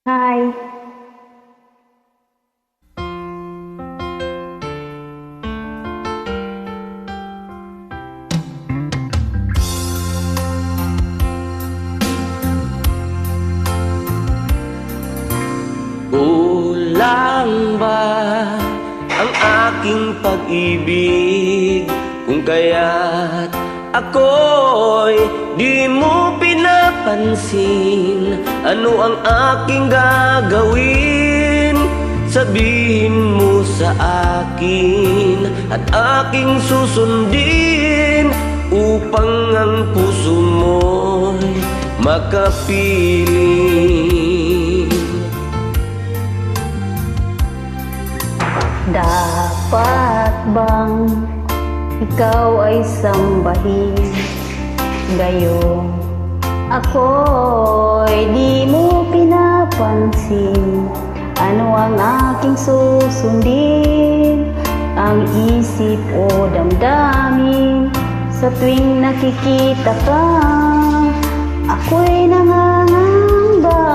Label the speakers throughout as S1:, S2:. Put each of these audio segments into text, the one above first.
S1: Hi.
S2: Kulang ba ang aking pag-ibig kung kaya't ako'y di mo pinapansin? Ano ang aking gagawin? Sabihin mo sa akin at aking susundin upang ang puso mo'y makapiling.
S1: Dapat bang ikaw ay sambahin? Gayong ako'y di mo pinapansin. Ano ang aking susundin? Ang isip o damdamin? Sa tuwing nakikita ka, ako'y nangangamba.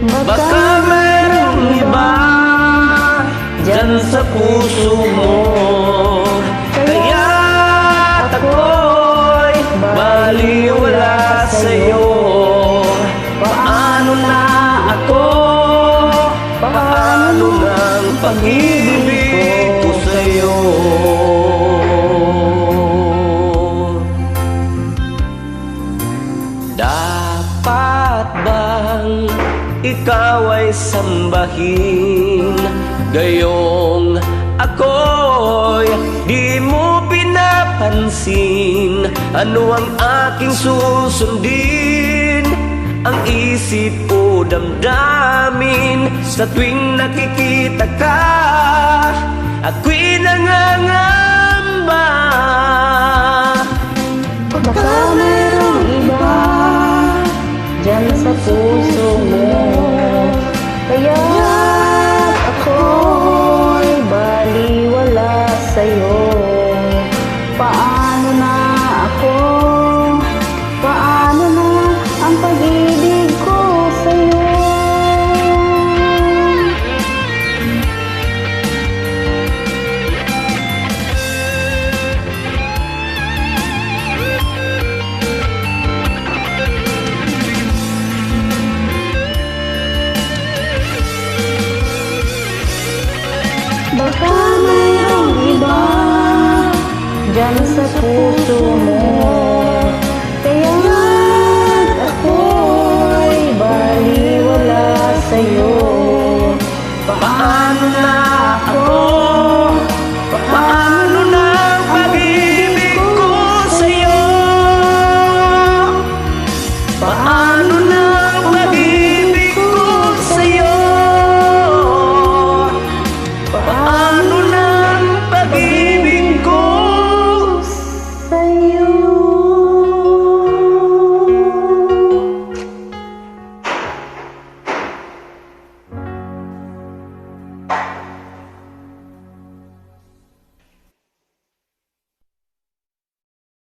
S2: Baka merong iba dyan sa puso mo, kaya ako'y baliwala sa'yo. Paano na ako? Paano na ang pag-ibig ko sa'yo? Dapat bang ikaw ay sambahin? Gayong ako'y di mo pinapansin. Ano ang aking susundin? Ang isip o damdamin? Sa tuwing nakikita ka, ako'y nangangamba.